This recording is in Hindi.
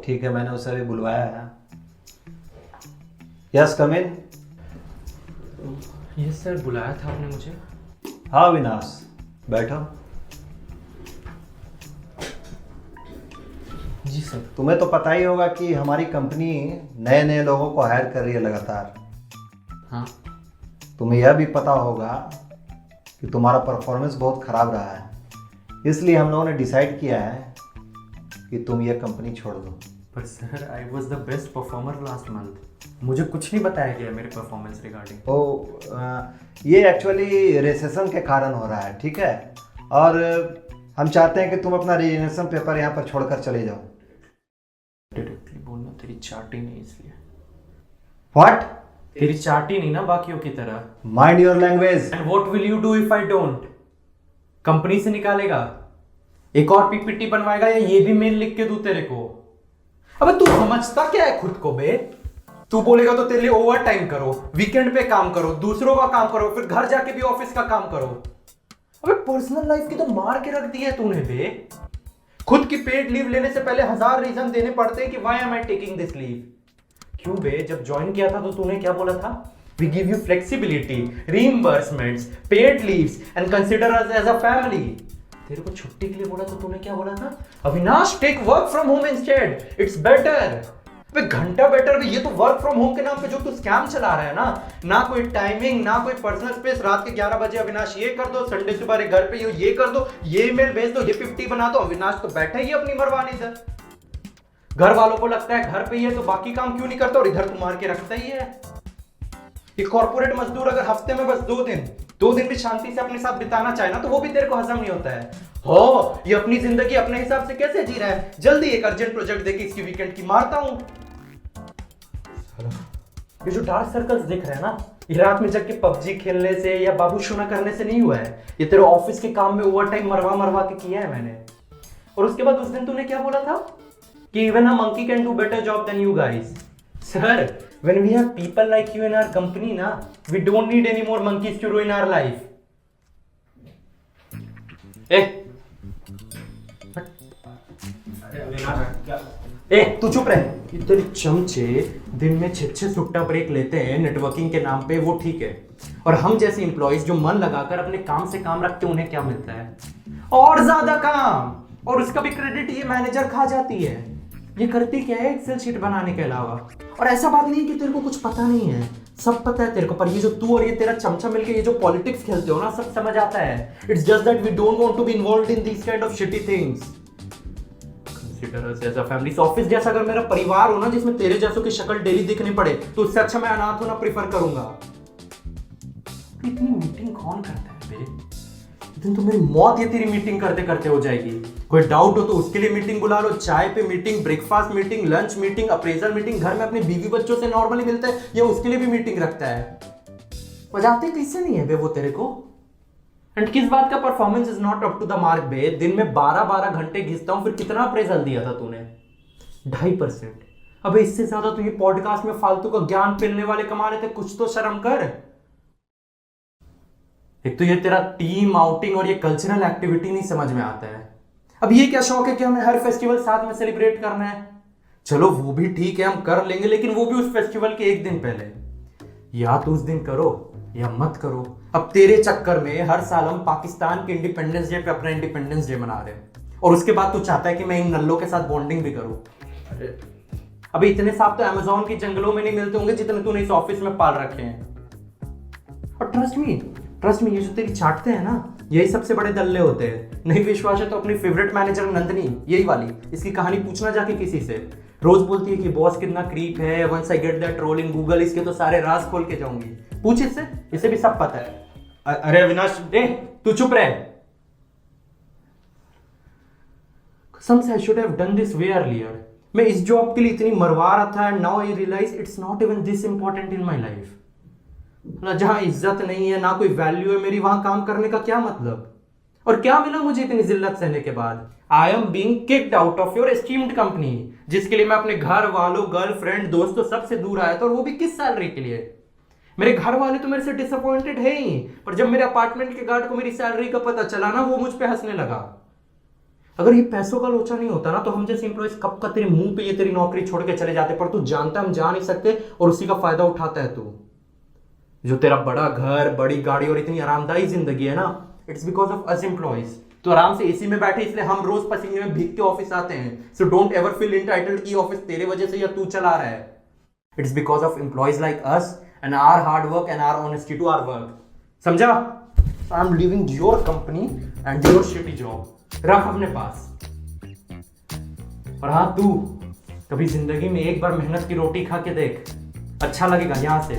ठीक है, मैंने उसे अभी बुलवाया है। यस, कम इन। यस सर, बुलाया था आपने मुझे। हाँ विनाश, बैठो। जी सर। तुम्हें तो पता ही होगा कि हमारी कंपनी नए नए लोगों को हायर कर रही है लगातार। हाँ। तुम्हें यह भी पता होगा कि तुम्हारा परफॉर्मेंस बहुत ख़राब रहा है, इसलिए हम लोगों ने डिसाइड किया है कि तुम ये कंपनी छोड़ दो। पर sir, I was the best performer last month. मुझे कुछ नहीं बताया गया मेरे परफॉर्मेंस रिगार्डिंग। ये एक्चुअली रिसेशन के कारण हो रहा है, ठीक है। और हम चाहते हैं कि तुम अपना रेजिग्नेशन पेपर यहाँ पर छोड़कर चले जाओ। डायरेक्टली बोलना, तेरी चाटी नहीं इसलिए। व्हाट? तेरी चाटी नहीं ना बाकियों की तरह। Mind your language. And what will you do if I don't? Company से निकालेगा, एक और पीपीटी बनवाएगा, या ये भी मेल लिख के दूं तेरे को? अबे तू समझता क्या है खुद को बे? तू बोलेगा तो तेरे लिए ओवर टाइम करो, वीकेंड पे काम करो, दूसरों का काम करो, फिर घर जाके भी ऑफिस का काम करो। अबे पर्सनल लाइफ की तो मार के रख दी है तूने बे। खुद की पेड लीव लेने से पहले 1000 रीजन देने पड़ते हैं कि why am I taking this leave. क्यों बे? जब ज्वाइन किया था तो तूने क्या बोला था? We give you flexibility, reimbursements, paid leaves and consider us as a family. तेरे को छुट्टी के लिए बोला तो तूने क्या बोला था? Avinash, take work from home instead, it's better. अबे घंटा बेटर भी, ये तो वर्क फ्रॉम होम के नाम पे जो तू स्कैम चला रहा है ना कोई टाइमिंग, ना कोई पर्सनल स्पेस। रात के 11 बजे अविनाश ये कर दो, संडे सुबह घर पे ये कर दो, ये ईमेल भेज दो, ये पीपीटी बना दो। अविनाश तो बैठा ही अपनी मरवानी से। घर वालों को लगता है घर पे ही है तो बाकी काम क्यों नहीं करता, और इधर तू मार के रखता ही है। एक कॉर्पोरेट मजदूर अगर हफ्ते में बस 2 दिन भी शांति से अपने साथ बिताना चाहे ना, तो वो भी तेरे को हजम नहीं होता है। हो, ये अपनी जिंदगी अपने हिसाब से कैसे जी रहा है? जल्दी एक अर्जेंट प्रोजेक्ट देके इसकी वीकेंड की मारता हूं। ये जो डार्क सर्कल्स दिख रहे हैं ना, ये रात में जग के पबजी खेलने से या बाबू शोना करने से नहीं हुआ है। ये तेरे ऑफिस के काम में ओवर टाइम मरवा के किया है मैंने। और उसके बाद उस दिन तूने क्या बोला था कि even a monkey can do better job than you guys. Sir, when we have people like you in our company na, we don't need any more monkeys to ruin our life. तू चुप रहे। इतने चमचे दिन में 6-6 सुट्टा ब्रेक लेते हैं नेटवर्किंग के नाम पे, वो ठीक है। और हम जैसे एम्प्लॉइज जो मन लगाकर अपने काम से काम रखते हैं, उन्हें क्या मिलता है? और ज्यादा काम, और उसका भी क्रेडिट ये मैनेजर खा जाती है। ये करती क्या है एक्सेल शीट बनाने के अलावा? और ऐसा बात नहीं कि तेरे को कुछ पता नहीं है, सब पता है तेरे को। पर ये जो तू और ये तेरा चमचा मिलके ये जो पॉलिटिक्स खेलते हो ना, सब समझ आता है। It's just that we don't want to be involved in this kind of shitty things. Consider us as a family. Office जैसा अगर मेरा परिवार हो ना, जिसमें तेरे जैसों की शक्ल डेली दिखनी पड़े, तो उससे अच्छा मैं अनाथ होना प्रेफर करूंगा। इतनी मीटिंग कौन करता है बे? दिन तो मेरी मौत ये तेरी मीटिंग करते करते हो जाएगी। कोई डाउट हो तो उसके लिए मीटिंग बुला लो, चाय पे meeting, breakfast meeting, lunch meeting, appraisal meeting. घर में अपनी बीवी बच्चों से नॉर्मली मिलता है, ये उसके लिए भी मीटिंग रखता है। बजाते किससे नहीं है बे वो तेरे को? एंड किस बात का performance is not up to the mark बे? दिन में 12-12 घंटे घिसता हूं, फिर कितना अप्रेजल दिया था तूने? 2.5%। अबे इससे ज्यादा तो ये पॉडकास्ट में फालतू का ज्ञान पिलने वाले कमा रहे थे। कुछ तो शर्म कर। एक तो ये तेरा टीम आउटिंग और ये कल्चरल एक्टिविटी नहीं समझ में आता है। अब ये क्या शौक है कि हमें हर फेस्टिवल साथ में सेलिब्रेट करना है? चलो वो भी ठीक है, हम कर लेंगे, लेकिन वो भी उस फेस्टिवल के एक दिन पहले। या तो उस दिन करो या मत करो। अब तेरे चक्कर में हर साल हम पाकिस्तान के इंडिपेंडेंस डे पे अपना इंडिपेंडेंस डे मना रहे हैं, और उसके बाद तू चाहता है कि मैं इन नल्लों के साथ बॉन्डिंग भी करूं। अरे अभी इतने सांप तो अमेज़न के जंगलों में नहीं मिलते होंगे जितने तूने इस ऑफिस में पाल रखे हैं। और ट्रस्ट मी, ये जो तेरी चाटते हैं ना, यही सबसे बड़े दल्ले होते हैं। नहीं विश्वास है तो अपनी फेवरेट मैनेजर नंदनी, यही वाली, इसकी कहानी पूछना जाके किसी से। रोज बोलती है कि बॉस कितना क्रीप है, once I get that role in Google, इसके तो सारे राज खोल के जाऊंगी। पूछ इससे, इसे भी सब पता है। अरे अविनाश, तू चुप रहे। कसम से I should have done this way earlier. मैं इस जॉब के लिए इतनी मरवा रहा था, and now I realize it's not even this important in my life. जहां इज्जत नहीं है, ना कोई वैल्यू है मेरी, वहां काम करने का क्या मतलब? और क्या मिला मुझे इतनी जिल्लत सहने के बाद? I am being kicked out of your esteemed company, जिसके लिए मैं अपने घर वालों, गर्लफ्रेंड, दोस्तों सबसे दूर आया था, और वो भी किस सैलरी के लिए? मेरे घर वाले तो मेरे से डिसअपॉइंटेड है ही, पर जब मेरे अपार्टमेंट के गार्ड को मेरी सैलरी का पता चला ना, वो मुझ पे हंसने लगा। अगर ये पैसों का लोचा नहीं होता ना तो हम जैसे एम्प्लॉइज कब का तेरे मुंह पे ये तेरी नौकरी छोड़ के चले जाते, पर तू जानता हम जा नहीं सकते और उसी का फायदा उठाता है तू। जो तेरा बड़ा घर, बड़ी गाड़ी और इतनी आरामदायी जिंदगी है ना, it's because of us employees. तो आराम से एसी में बैठे इसलिए हम रोज पसीने में भीग के ऑफिस आते हैं। So don't ever feel entitled कि ऑफिस तेरे वजह से या तू चला रहा है। It's because of employees like us and our hard work and our honesty to our work. समझा? I am leaving your company and your shitty job. रख अपने पास। और हाँ, तू कभी जिंदगी में एक बार मेहनत की रोटी खा के देख, अच्छा लगेगा। यहां से